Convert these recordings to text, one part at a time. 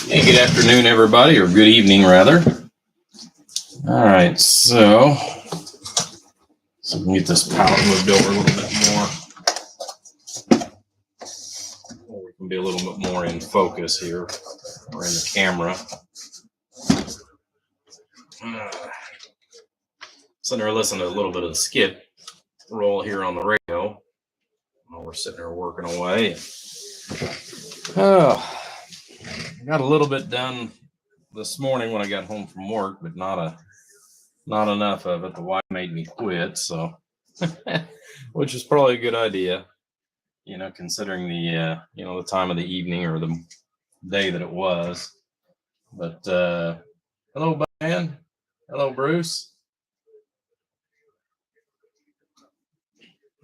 Hey, good afternoon, everybody, or good evening, rather. All right, so we can get this pallet moved over a little bit more. We can be a little bit more in focus here, or in the camera. Sitting there listening to a little bit of the skip roll here on the radio while we're sitting there working away. I got a little bit done this morning when I got home from work, but not enough of it. The wife made me quit, so which is probably a good idea, considering the the time of the evening or the day that it was. But hello, Ben. Hello, Bruce.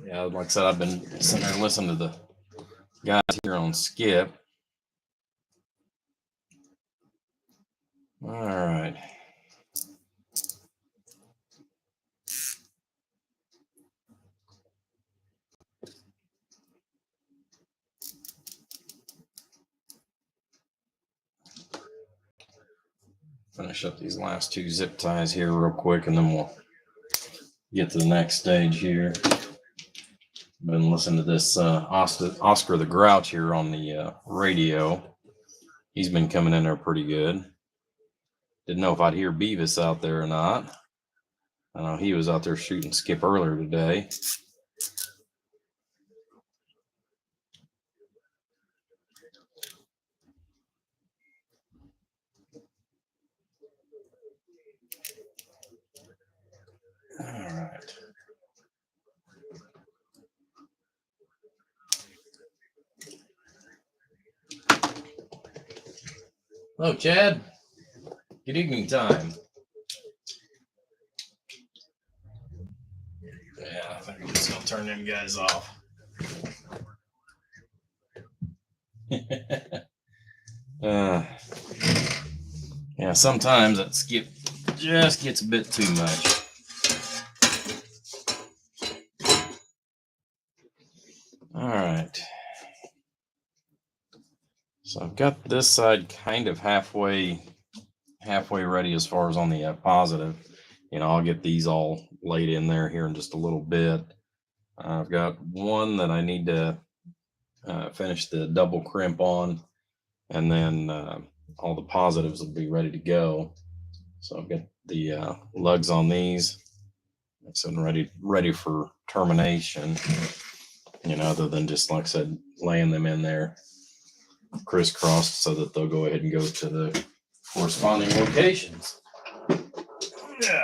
Yeah, like I said, I've been sitting there listening to the guys here on Skip. All right. Finish up these last two zip ties here real quick, and then we'll get to the next stage here. Been listening to this Oscar the Grouch here on the radio. He's been coming in there pretty good. Didn't know if I'd hear Beavis out there or not. I know he was out there shooting Skip earlier today. All right. Hello, Chad. Good evening time. Yeah, I think I'm just going to turn them guys off. Yeah, sometimes that Skip just gets a bit too much. All right. So I've got this side kind of halfway ready as far as on the positive. I'll get these all laid in there here in just a little bit. I've got one that I need to finish the double crimp on, and then all the positives will be ready to go. So I've got the lugs on these. So I'm ready for termination, other than just, like I said, laying them in there crisscrossed so that they'll go ahead and go to the corresponding locations. Yeah.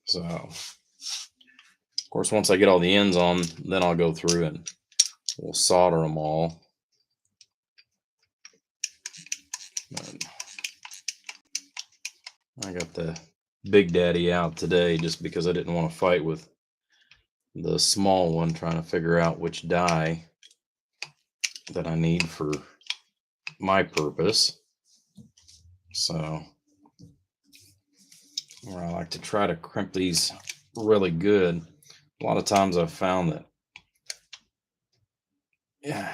So, of course, once I get all the ends on, then I'll go through and we'll solder them all. I got the Big Daddy out today just because I didn't want to fight with the small one, trying to figure out which die that I need for my purpose. So I like to try to crimp these really good. A lot of times I've found that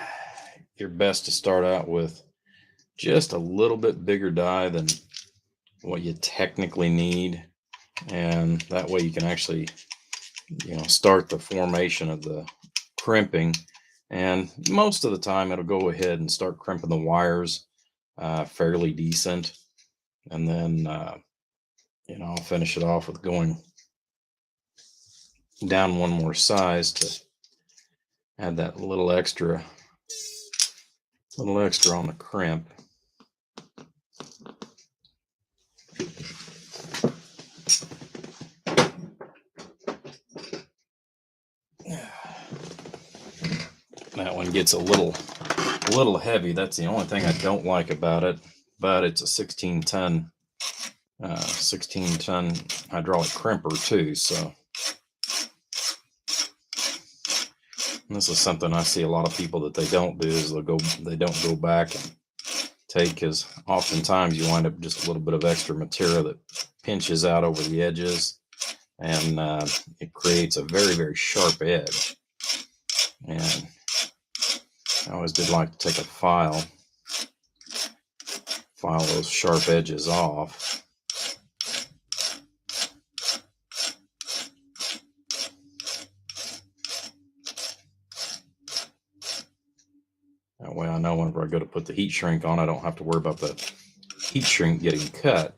you're best to start out with just a little bit bigger die than what you technically need, and that way you can actually start the formation of the crimping, and most of the time it'll go ahead and start crimping the wires fairly decent, and then I'll finish it off with going down one more size to add that little extra on the crimp. That one gets a little heavy. That's the only thing I don't like about it, but it's a 16 ton hydraulic crimper too. So this is something I see a lot of people that they don't do, is they don't go back and take, because oftentimes you wind up just a little bit of extra material that pinches out over the edges, and it creates a very, very sharp edge. And I always did like to take a file those sharp edges off. That way I know whenever I go to put the heat shrink on, I don't have to worry about the heat shrink getting cut.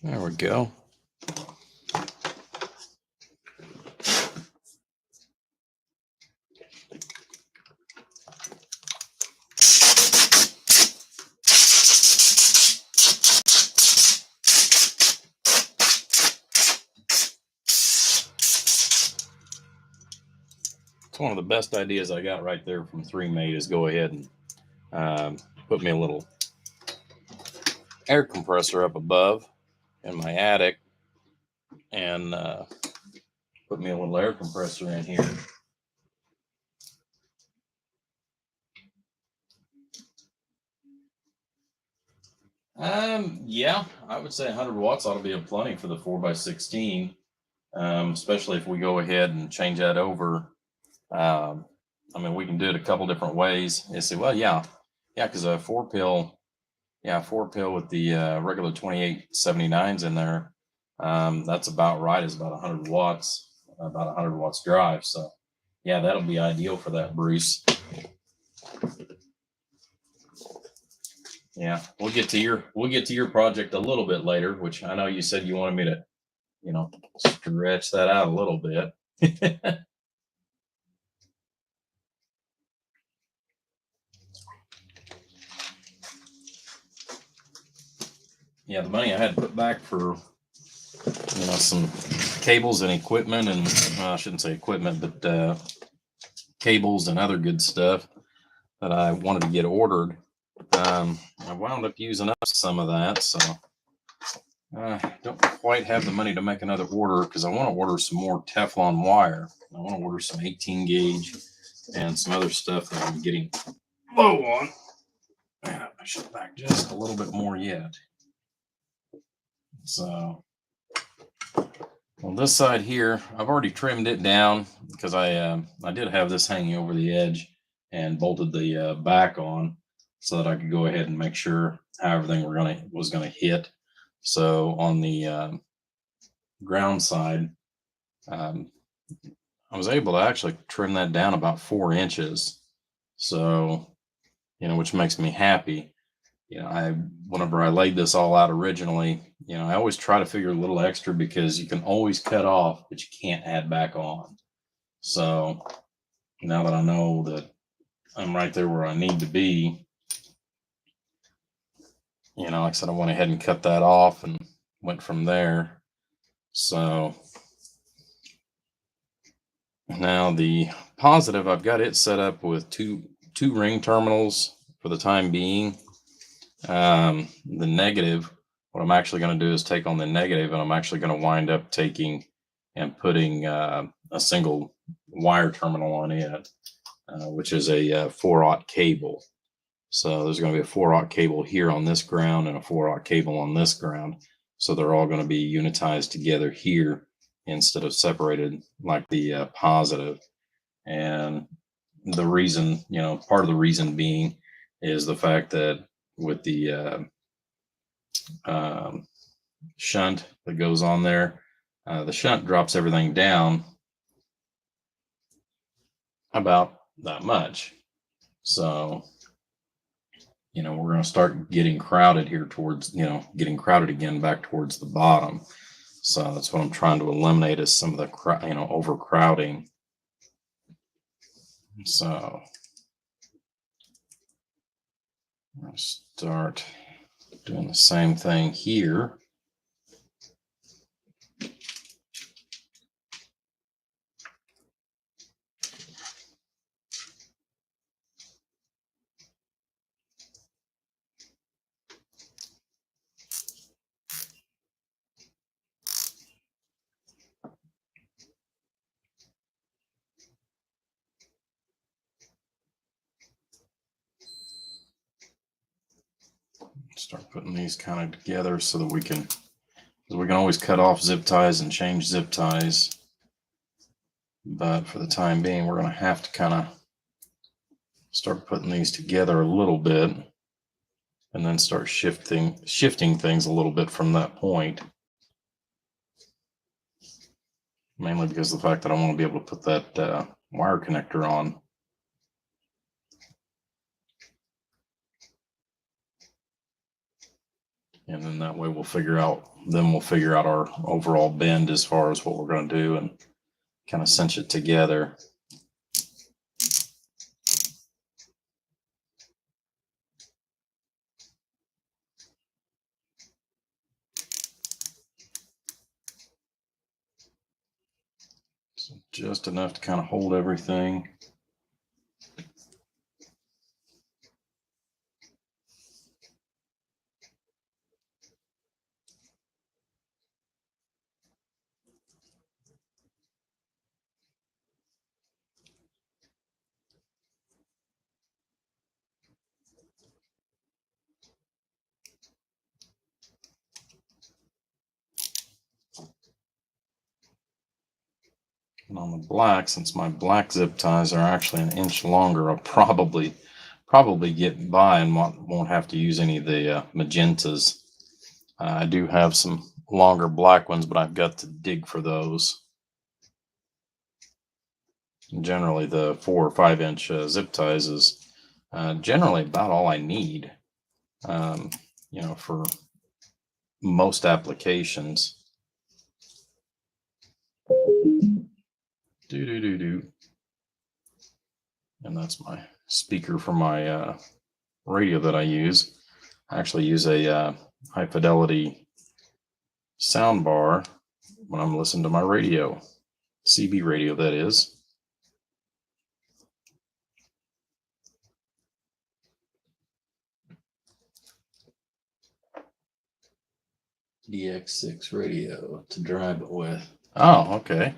There we go. It's one of the best ideas I got right there from 3Mate is go ahead and put me a little air compressor up above in my attic and put me a little air compressor in here. Yeah, I would say 100 watts ought to be plenty for the 4x16, especially if we go ahead and change that over. I mean, we can do it a couple different ways. You say, well, yeah, because a 4-pill with the regular 2879s in there, that's about right. It's about 100 watts, about 100 watts drive. So, yeah, that'll be ideal for that, Bruce. Yeah, we'll get to your project a little bit later, which I know you said you wanted me to, stretch that out a little bit. Yeah, the money I had to put back for, some cables and equipment, and I shouldn't say equipment, but cables and other good stuff that I wanted to get ordered. I wound up using up some of that, so I don't quite have the money to make another order because I want to order some more Teflon wire. I want to order some 18 gauge and some other stuff that I'm getting low on. I should back just a little bit more yet. So on this side here, I've already trimmed it down because I did have this hanging over the edge and bolted the back on so that I could go ahead and make sure how everything was gonna hit. So on the ground side, I was able to actually trim that down about 4 inches. So, which makes me happy. Whenever I laid this all out originally, I always try to figure a little extra because you can always cut off, but you can't add back on. So now that I know that I'm right there where I need to be, like I said, I went ahead and cut that off and went from there. So now the positive, I've got it set up with two ring terminals for the time being. The negative, what I'm actually going to do is take on the negative, and I'm actually going to wind up taking and putting a single wire terminal on it, which is a 4-aught cable. So there's going to be a 4-aught cable here on this ground and a 4-aught cable on this ground. So they're all going to be unitized together here instead of separated like the positive. And the reason, part of the reason being is the fact that with the shunt that goes on there, the shunt drops everything down about that much. So, we're going to start getting crowded here towards, getting crowded again back towards the bottom. So that's what I'm trying to eliminate is some of the, overcrowding. So I'm going to start doing the same thing here. Start putting these kind of together so that we can always cut off zip ties and change zip ties. But for the time being, we're going to have to kind of start putting these together a little bit and then start shifting things a little bit from that point. Mainly because of the fact that I want to be able to put that wire connector on. And then that way we'll figure out our overall bend as far as what we're going to do and kind of cinch it together. So just enough to kind of hold everything. And on the black, since my black zip ties are actually an inch longer, I'll probably get by and won't have to use any of the magentas. I do have some longer black ones, but I've got to dig for those. Generally, the 4 or 5 inch zip ties is generally about all I need, for most applications. And that's my speaker for my radio that I use. I actually use a high fidelity sound bar when I'm listening to my radio, CB radio that is. DX6 radio to drive it with. Oh, okay.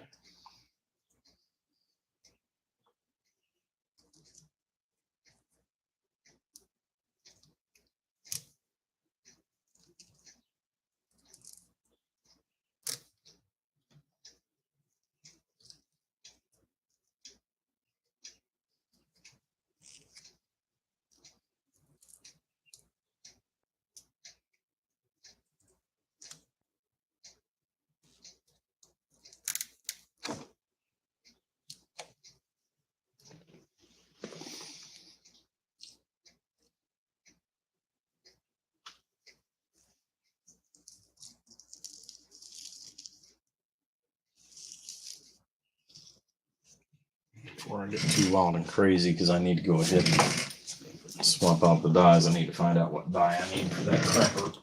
Before I get too wild and crazy, because I need to go ahead and swap out the dies. I need to find out what die I need for that crapper.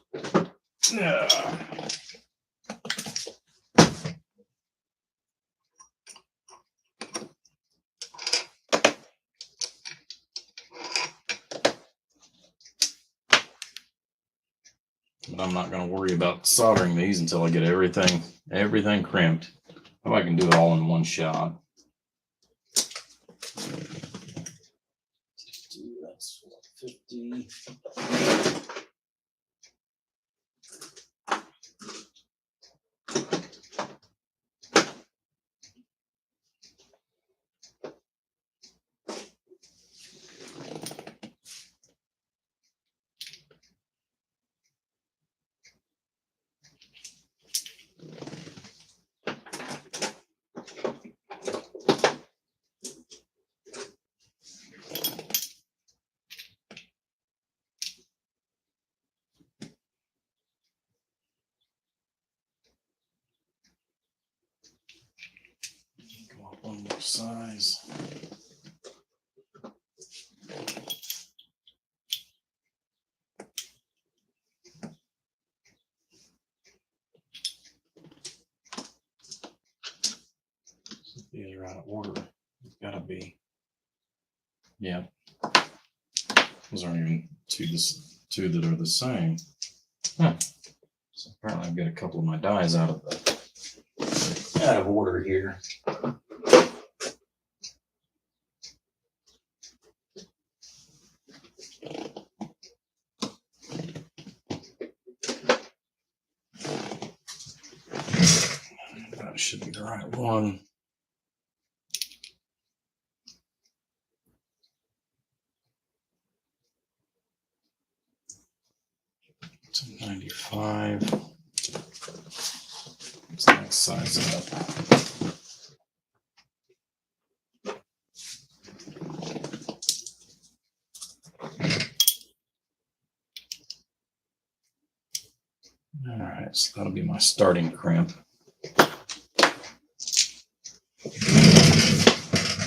Yeah. But I'm not going to worry about soldering these until I get everything crimped. If I can do it all in one shot. That's 50. Come up one more size. These are out of order. It's gotta be. Yeah. Those aren't even two that are the same. Huh. So apparently I've got a couple of my dies out of order here. That should be the right one. It's a 95. Let's not size it up. All right, so that'll be my starting crimp.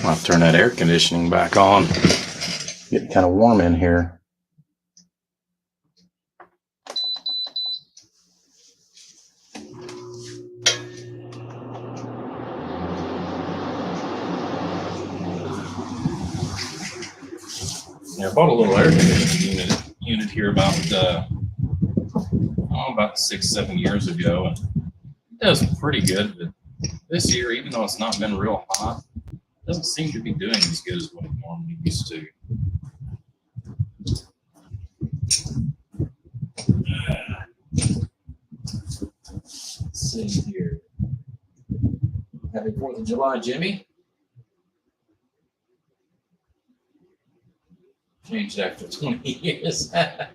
I'll turn that air conditioning back on. Getting kind of warm in here. Yeah, I bought a little air conditioning unit here about 6-7 years ago, and it does pretty good. But this year, even though it's not been real hot, it doesn't seem to be doing as good as what it normally used to. Let's see here. Happy 4th of July, Jimmy. Changed after 20 years. Found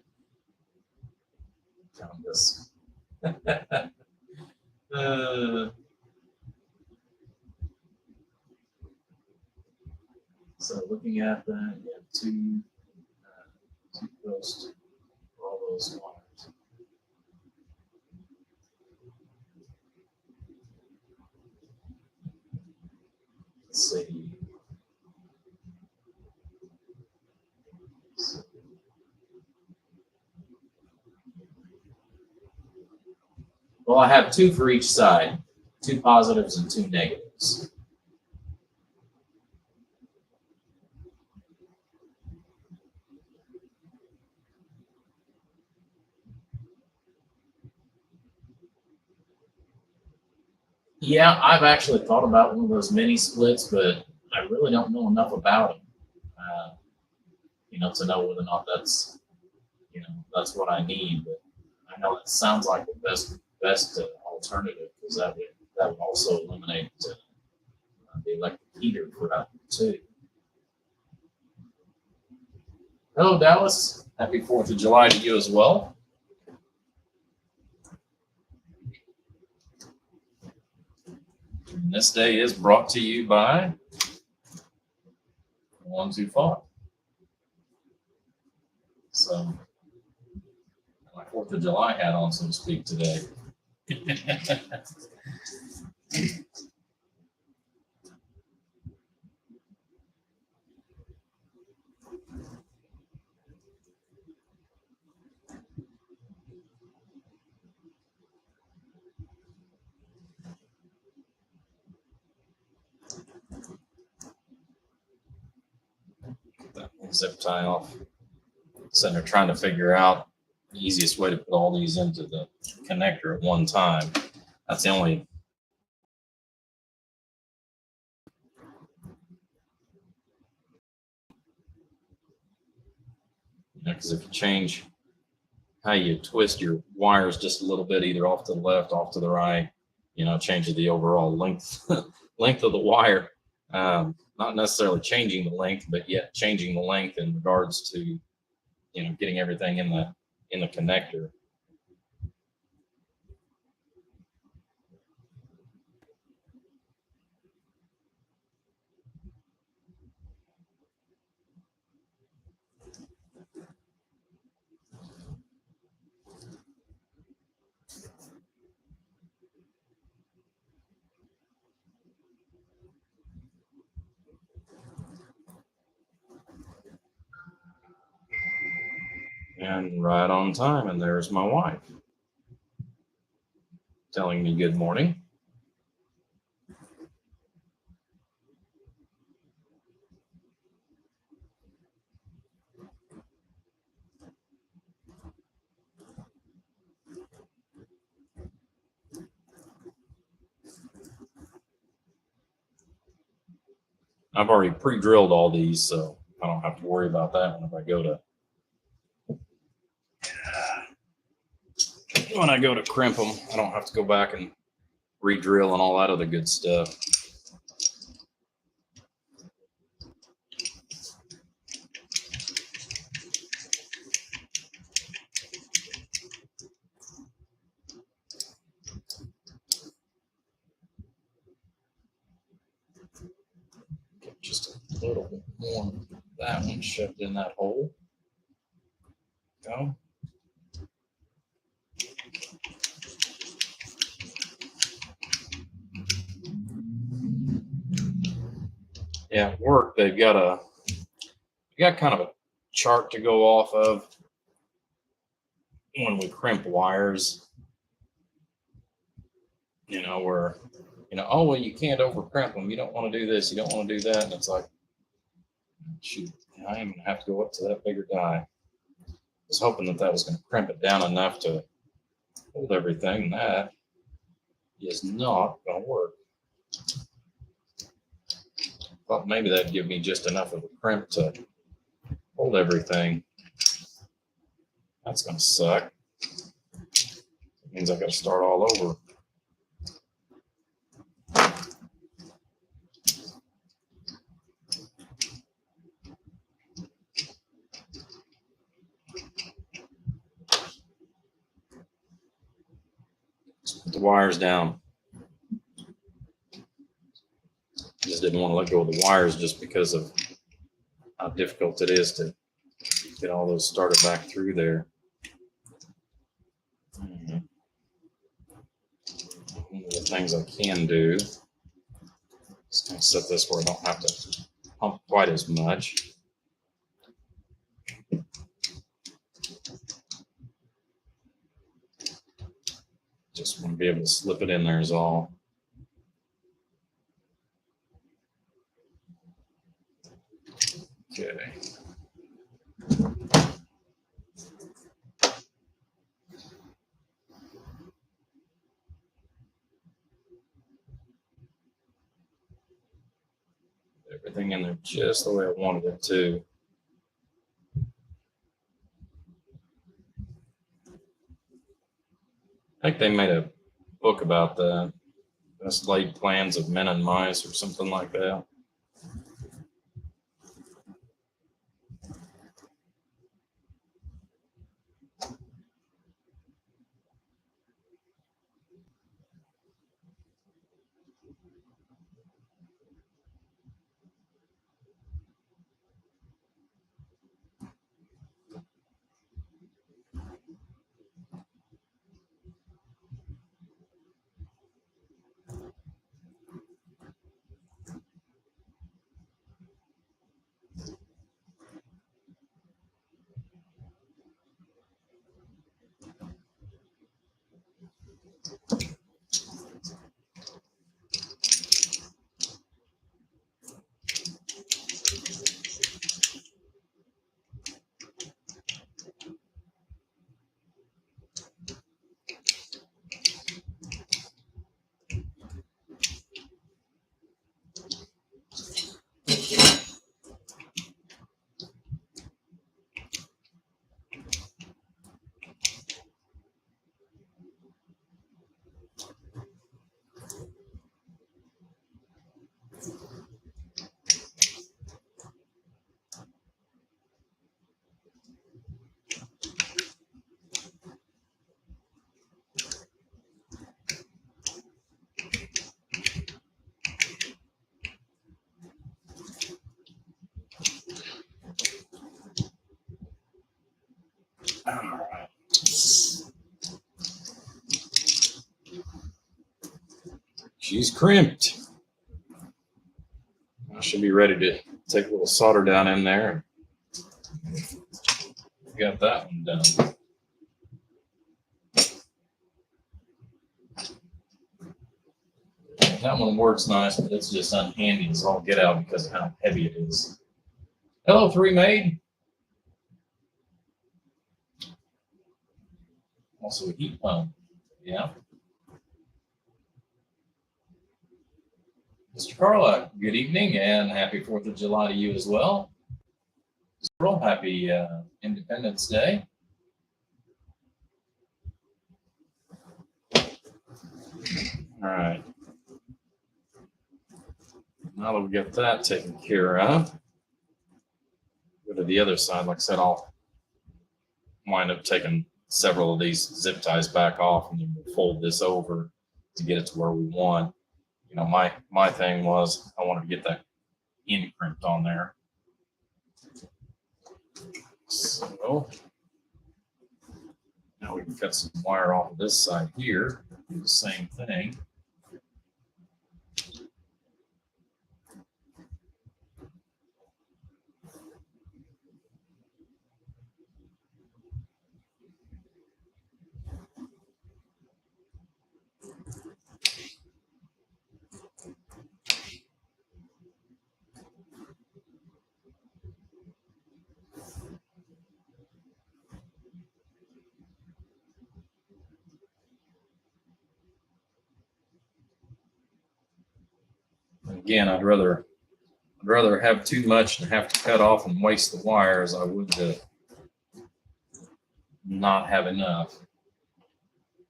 this. So looking at that, you have two posts for all those wires. Let's see. Well, I have two for each side, 2 positives and 2 negatives. Yeah, I've actually thought about one of those mini splits, but I really don't know enough about them, to know whether or not that's what I need. But I know it sounds like the best alternative, because that would also eliminate the electric heater for that too. Hello, Dallas. Happy 4th of July to you as well. And this day is brought to you by the ones who fought. So, my 4th of July hat on, so to speak, today. That zip tie off. So they're trying to figure out the easiest way to put all these into the connector at one time. That's the only. Because if you change how you twist your wires just a little bit, either off to the left, off to the right, changes the overall length of the wire. Not necessarily changing the length, but yet changing the length in regards to getting everything in the connector. And right on time, and there's my wife telling me good morning. I've already pre-drilled all these, so I don't have to worry about that when I go to crimp them. I don't have to go back and re-drill and all that other good stuff. Get just a little bit more of that one shoved in that hole. Go. Yeah, at work they've got kind of a chart to go off of when we crimp wires. You know, where oh well, you can't over crimp them. You don't want to do this. You don't want to do that. And it's like, shoot, I am gonna have to go up to that bigger die. I was hoping that was going to crimp it down enough to hold everything. And that is not going to work. Thought maybe that'd give me just enough of a crimp to hold everything. That's going to suck. It means I got to start all over. Let's put the wires down. Just didn't want to let go of the wires just because of how difficult it is to get all those started back through there. One of the things I can do is kind of set this where I don't have to pump quite as much. Just want to be able to slip it in there is all. Okay. Everything in there just the way I wanted it to. I think they made a book about the best laid plans of men and mice or something like that. All right. She's crimped. I should be ready to take a little solder down in there. Got that one done. That one works nice, but it's just unhandy as all get out because of how heavy it is. Hello, 3Maid. Also a heat pump. Yeah. Mr. Carla, good evening and happy 4th of July to you as well. Earl, happy Independence Day. All right. Now that we get that taken care of, go to the other side. Like I said, I'll wind up taking several of these zip ties back off and then we'll fold this over to get it to where we want. You know, my thing was I wanted to get that imprint on there. So now we can cut some wire off of this side here, do the same thing. Again, I'd rather have too much and have to cut off and waste the wire as I would to not have enough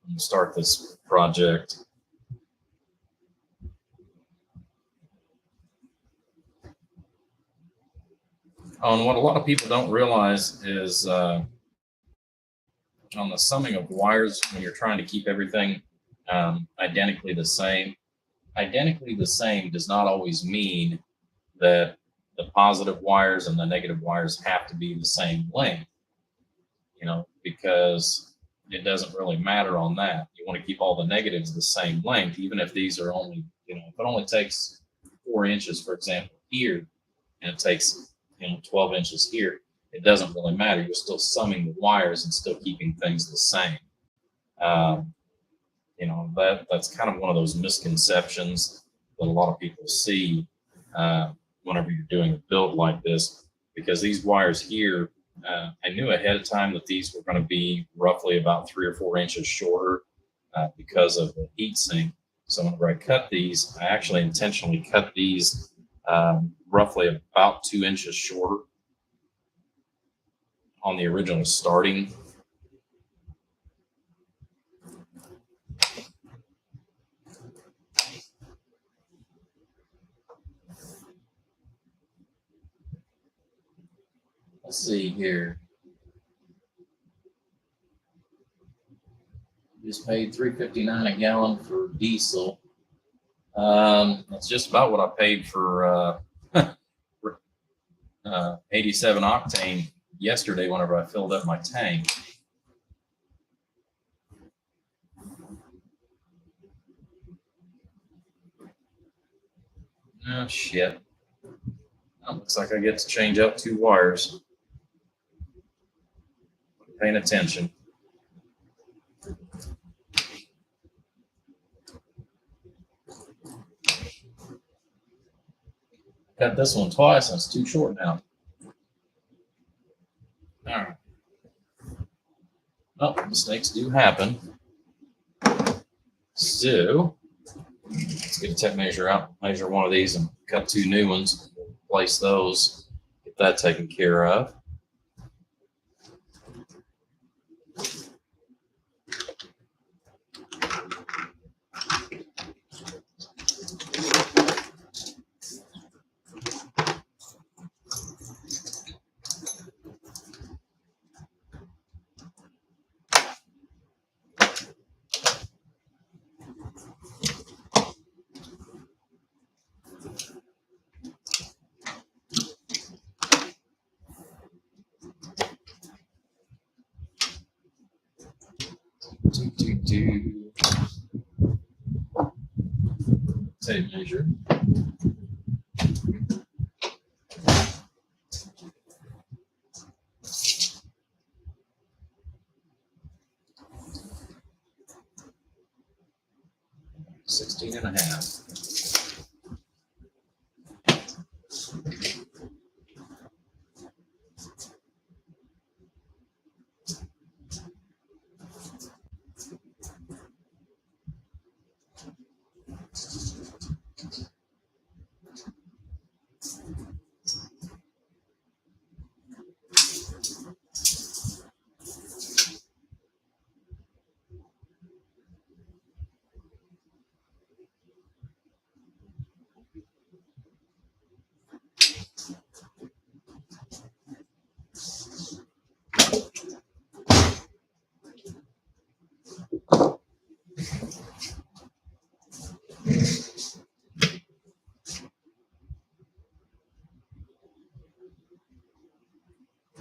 and start this project. And what a lot of people don't realize is on the summing of wires, when you're trying to keep everything identically the same does not always mean that the positive wires and the negative wires have to be the same length, you know, because it doesn't really matter on that. You want to keep all the negatives the same length, even if these are only, you know, if it only takes 4 inches, for example, here, and it takes, you know, 12 inches here, it doesn't really matter. You're still summing the wires and still keeping things the same. You know, that's kind of one of those misconceptions that a lot of people see whenever you're doing a build like this, because these wires here, I knew ahead of time that these were going to be roughly about 3 or 4 inches shorter because of the heat sink. So whenever I cut these, I actually intentionally cut these roughly about 2 inches shorter on the original starting. Let's see here. Just paid $3.59 a gallon for diesel. That's just about what I paid for 87 octane yesterday whenever I filled up my tank. Oh, shit. Oh, looks like I get to change up 2 wires. Paying attention. Cut this one twice and it's too short now. All right. Well, mistakes do happen. So let's get a tape measure out, measure one of these and cut 2 new ones. Place those, get that taken care of. Tape measure. $16 and a half.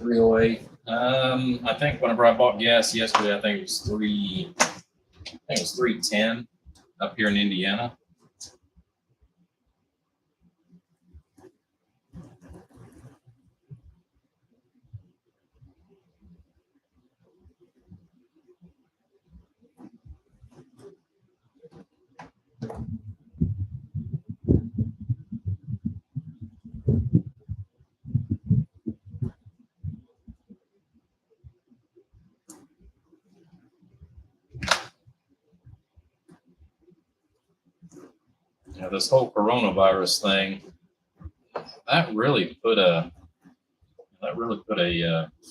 308. I think whenever I bought gas yesterday, I think it was 310 up here in Indiana. Yeah, this whole coronavirus thing, that really put a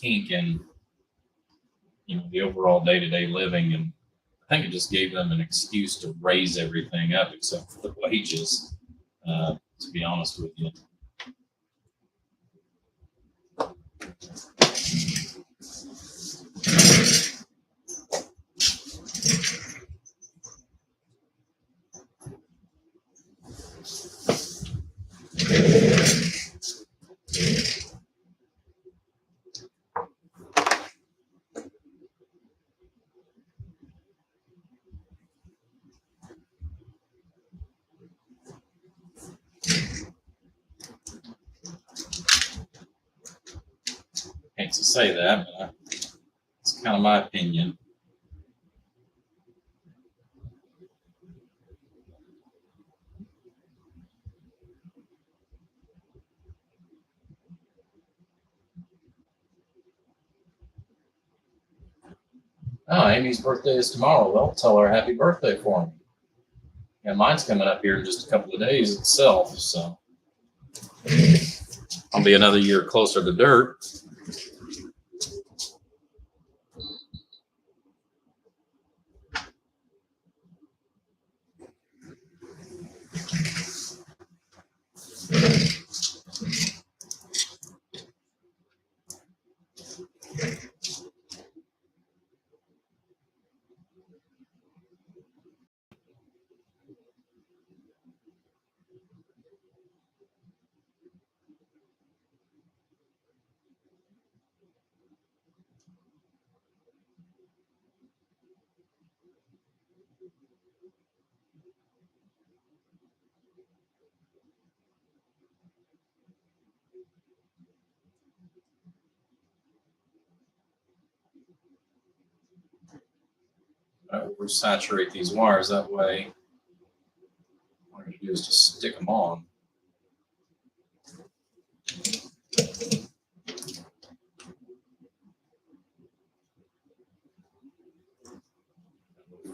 kink in, the overall day-to-day living, and I think it just gave them an excuse to raise everything up except for the wages. To be honest with you. Hate to say that, but it's kind of my opinion. Oh, Amy's birthday is tomorrow. Well, tell her happy birthday for me. Yeah, mine's coming up here in just a couple of days itself, so I'll be another year closer to dirt. Oversaturate these wires that way. What I'm going to do is just stick them on.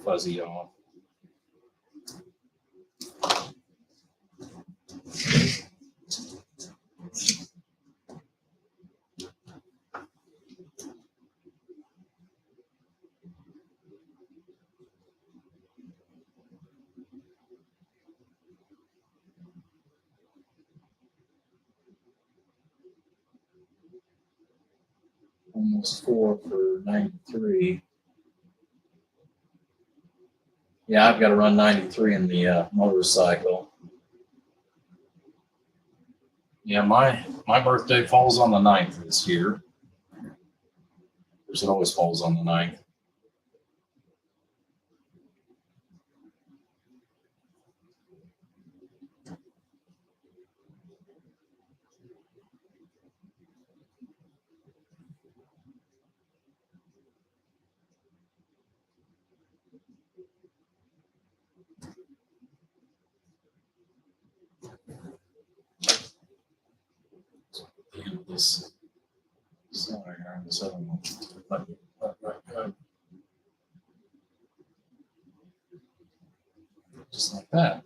Fuzzy off. Almost 4 for 93. Yeah, I've got to run 93 in the motorcycle. Yeah, my birthday falls on the 9th this year. Because it always falls on the 9th. This. Sorry, this other one. Just like that.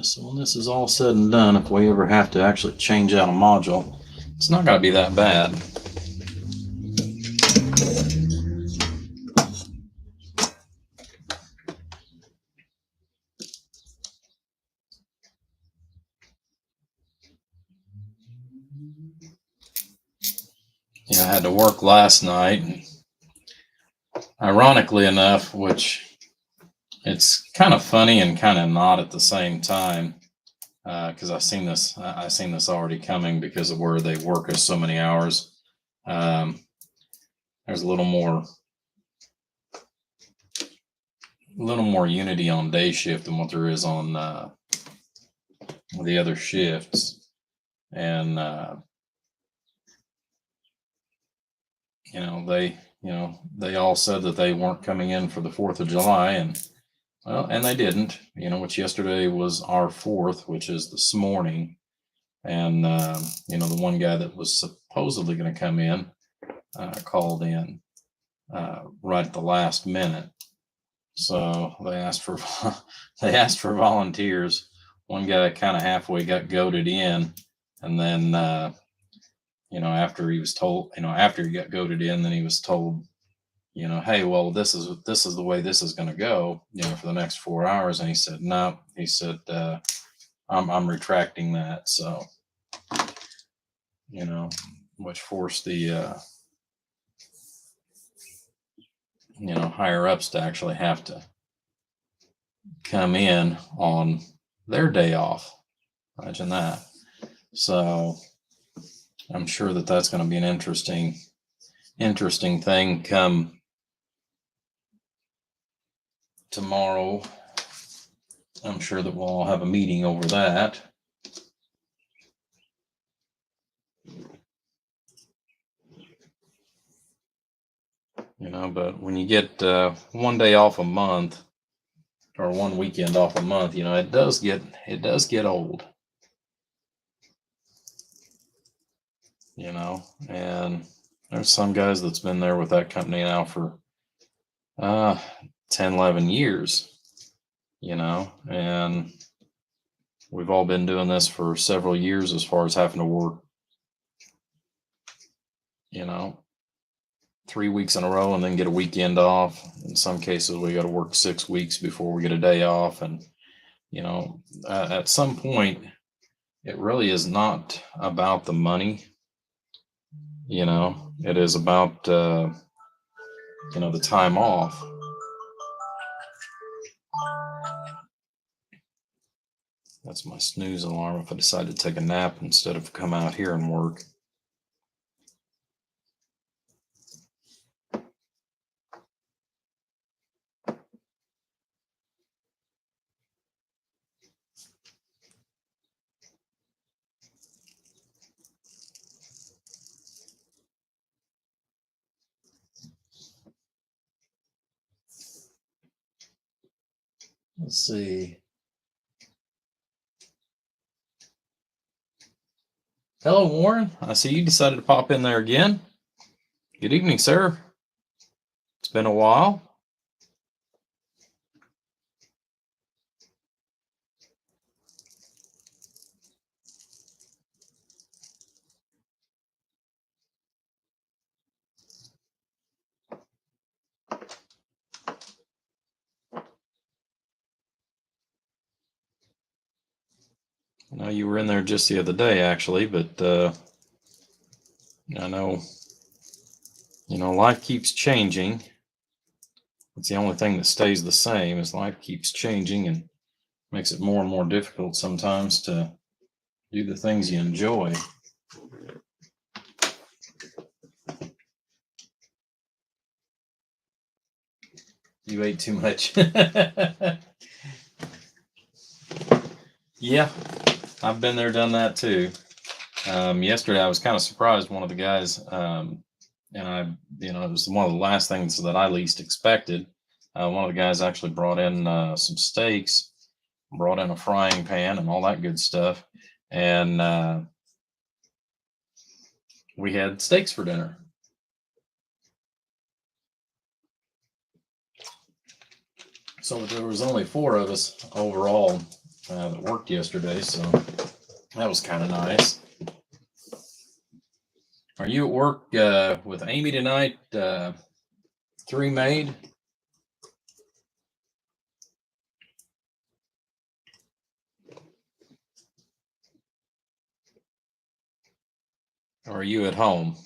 So when this is all said and done, if we ever have to actually change out a module, it's not going to be that bad. Yeah, I had to work last night. Ironically enough, which it's kind of funny and kind of not at the same time, because I seen this already coming because of where they work us so many hours. There's a little more unity on day shift than what there is on the other shifts, and they all said that they weren't coming in for the 4th of July, and they didn't, which yesterday was our 4th, which is this morning. And, the one guy that was supposedly going to come in called in right at the last minute. So they asked for volunteers. One guy kind of halfway got goaded in, and then after he got goaded in, then he was told, hey, well, this is the way this is going to go, for the next 4 hours. And he said, no, he said, I'm retracting that. So, which forced the, higher ups to actually have to come in on their day off. Imagine that. So I'm sure that that's going to be an interesting thing come tomorrow. I'm sure that we'll all have a meeting over that. But when you get one day off a month or one weekend off a month, it does get old. And there's some guys that's been there with that company now for 10, 11 years, and we've all been doing this for several years as far as having to work, 3 weeks in a row and then get a weekend off. In some cases, we got to work 6 weeks before we get a day off. And, at some point, it really is not about the money. It is about, the time off. That's my snooze alarm if I decide to take a nap instead of come out here and work. Let's see. Hello, Warren. I see you decided to pop in there again. Good evening, sir. It's been a while. I know you were in there just the other day, actually, but I know, life keeps changing. It's the only thing that stays the same is life keeps changing and makes it more and more difficult sometimes to do the things you enjoy. You ate too much. Yeah, I've been there, done that too. Yesterday, I was kind of surprised. One of the guys, and it was one of the last things that I least expected. One of the guys actually brought in some steaks, brought in a frying pan and all that good stuff. And we had steaks for dinner. So there was only 4 of us overall. that worked yesterday, so that was kind of nice. Are you at work with Amy tonight? 3 made? Or are you at home?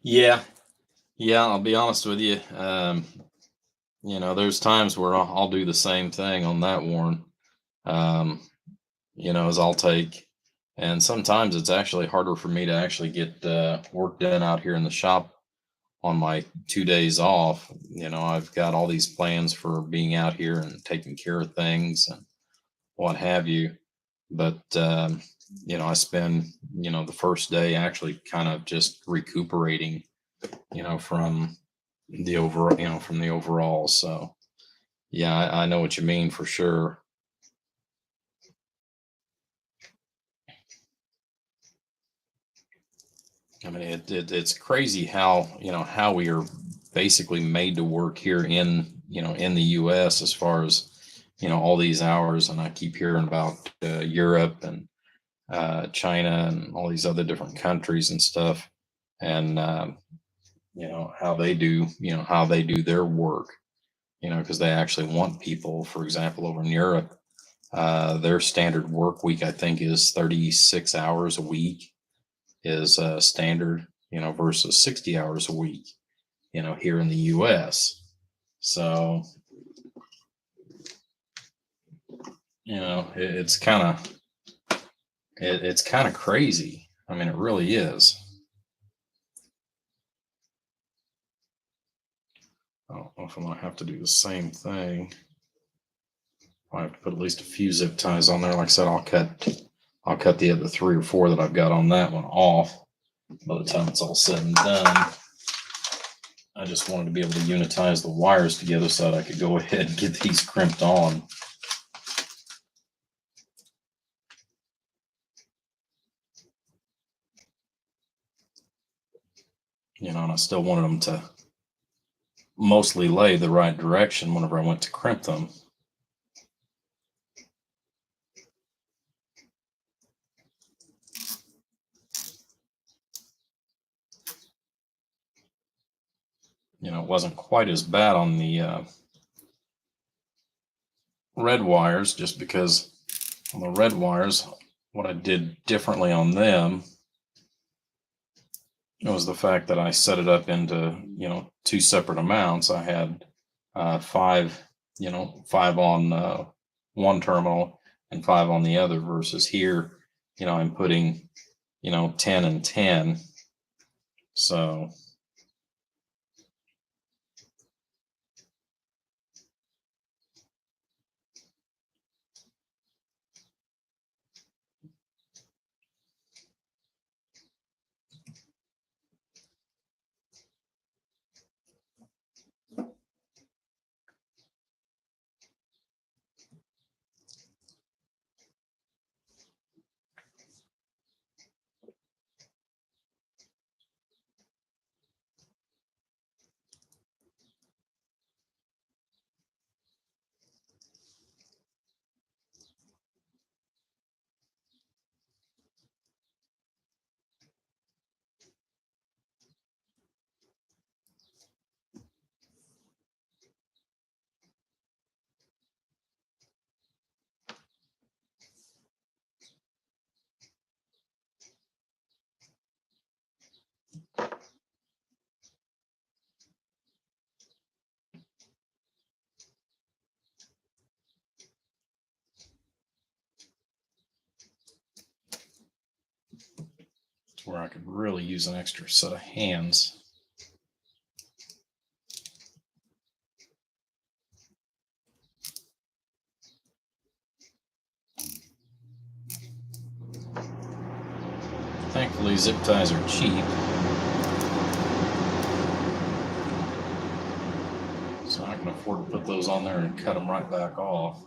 Yeah, I'll be honest with you. There's times where I'll do the same thing on that, Warren. Um, as I'll take, and sometimes it's actually harder for me to actually get work done out here in the shop on my 2 days off. I've got all these plans for being out here and taking care of things and what have you. But, I spend, the first day actually kind of just recuperating, from the overall. So, yeah, I know what you mean for sure. I mean, it's crazy how we are basically made to work here in the U.S. as far as, all these hours. And I keep hearing about Europe and China and all these other different countries and stuff. And, how they do their work, because they actually want people, for example, over in Europe, their standard work week, I think, is 36 hours a week is standard, versus 60 hours a week, here in the US. So, it's kind of it's kind of crazy. I mean, it really is. I don't know if I'm gonna have to do the same thing. I have to put at least a few zip ties on there. Like I said, I'll cut the other 3 or 4 that I've got on that one off by the time it's all said and done. I just wanted to be able to unitize the wires together so that I could go ahead and get these crimped on. And I still wanted them to mostly lay the right direction whenever I went to crimp them. It wasn't quite as bad on the red wires, just because on the red wires, what I did differently on them was the fact that I set it up into, 2 separate amounts. I had 5, 5 on one terminal and 5 on the other, versus here, I'm putting, 10 and 10. So, where I could really use an extra set of hands. Thankfully, zip ties are cheap. afford to put those on there and cut them right back off.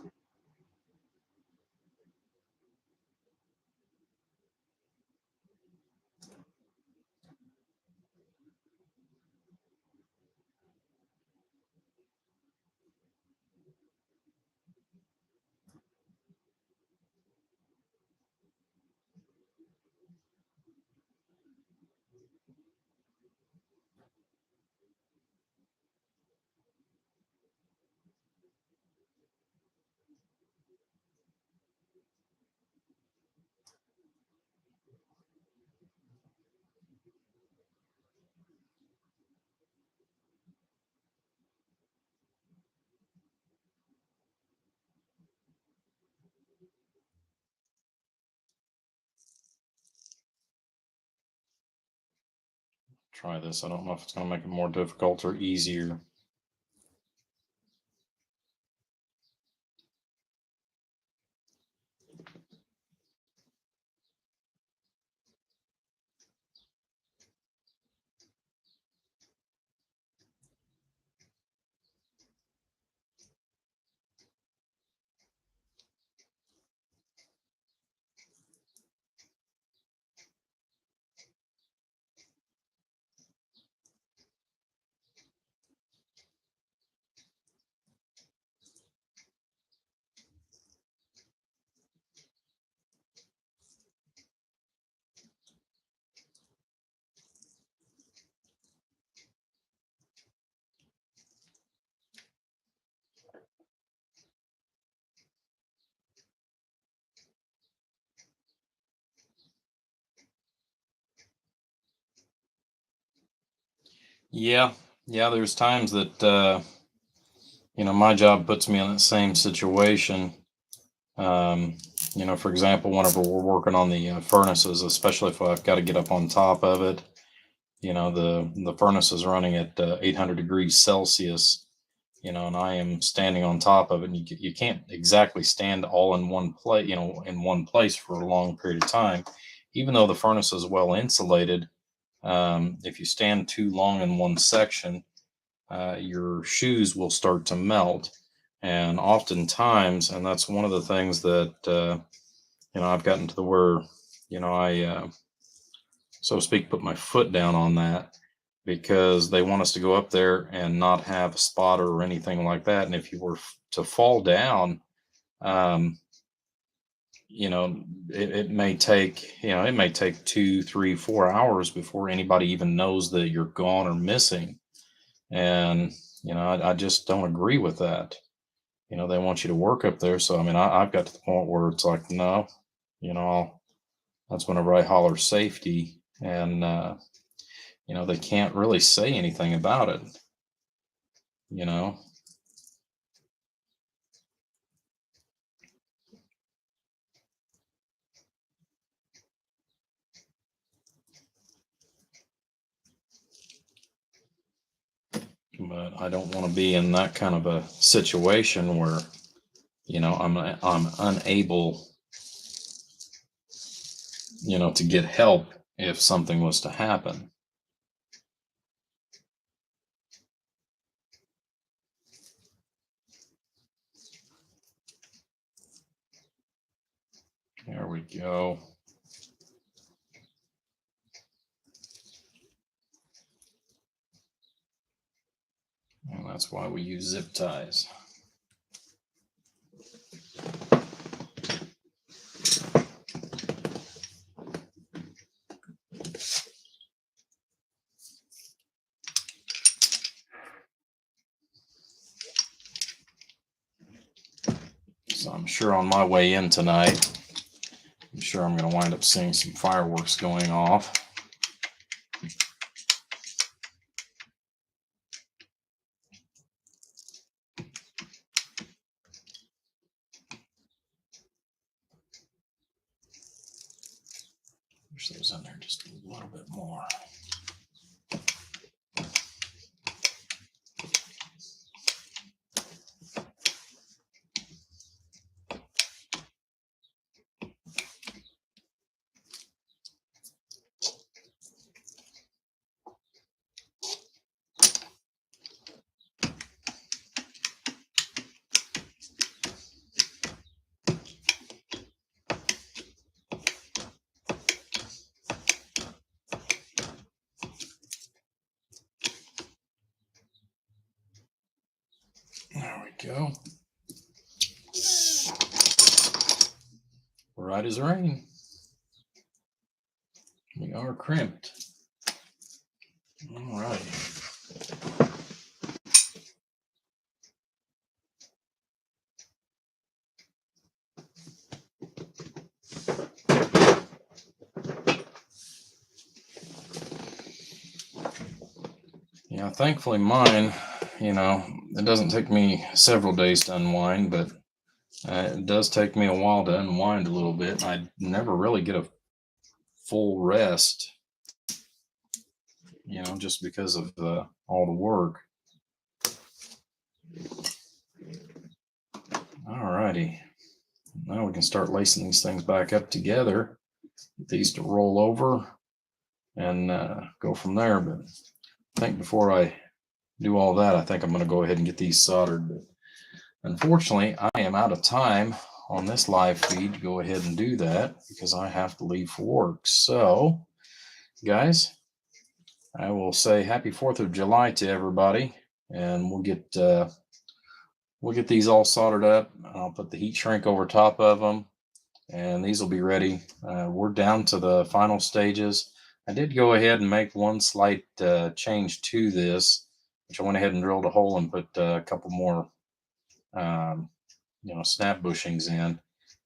Try this. I don't know if it's going to make it more difficult or easier. Yeah, there's times that my job puts me in that same situation. Um, for example, whenever we're working on the furnaces, especially if I've got to get up on top of it, the furnace is running at 800 degrees Celsius, and I am standing on top of it, and you can't exactly stand all in one place, in one place for a long period of time, even though the furnace is well insulated. If you stand too long in one section, your shoes will start to melt. And oftentimes, and that's one of the things that, I've gotten to the where, I, so to speak, put my foot down on that because they want us to go up there and not have a spotter or anything like that. And if you were to fall down, um, it may take, it may take 2, 3, 4 hours before anybody even knows that you're gone or missing. And, I just don't agree with that. They want you to work up there. So, I mean, I've got to the point where it's like, no, that's whenever I holler safety, and, they can't really say anything about it, you know? But I don't want to be in that kind of a situation where, I'm unable, to get help if something was to happen. There we go. And that's why we use zip ties. So I'm sure on my way in tonight, I'm sure I'm going to wind up seeing some fireworks going off. Push those in there just a little bit more. go. Right as rain. We are crimped. All right. Yeah, thankfully mine, it doesn't take me several days to unwind, but it does take me a while to unwind a little bit. I never really get a full rest, just because of all the work. All righty. Now we can start lacing these things back up together. Get these to roll over and go from there. But I think before I do all that, I think I'm going to go ahead and get these soldered. But unfortunately, I am out of time on this live feed to go ahead and do that because I have to leave for work. So, guys, I will say happy 4th of July to everybody, and we'll get these all soldered up. I'll put the heat shrink over top of them, and these will be ready. We're down to the final stages. I did go ahead and make one slight change to this, which I went ahead and drilled a hole and put a couple more snap bushings in,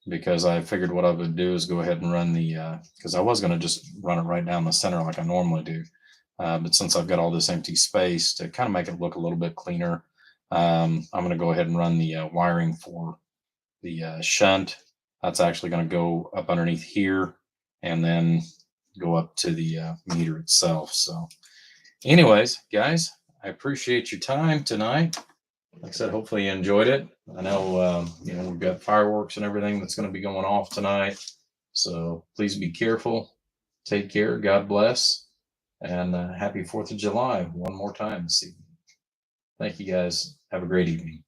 because I figured what I would do is go ahead and run because I was going to just run it right down the center like I normally do. But since I've got all this empty space to kind of make it look a little bit cleaner, I'm going to go ahead and run the wiring for the shunt. That's actually going to go up underneath here and then go up to the meter itself. So anyways, guys, I appreciate your time tonight. Like I said, hopefully you enjoyed it. I know, we've got fireworks and everything that's going to be going off tonight. So please be careful. Take care. God bless. And happy 4th of July one more time this evening. Thank you, guys. Have a great evening.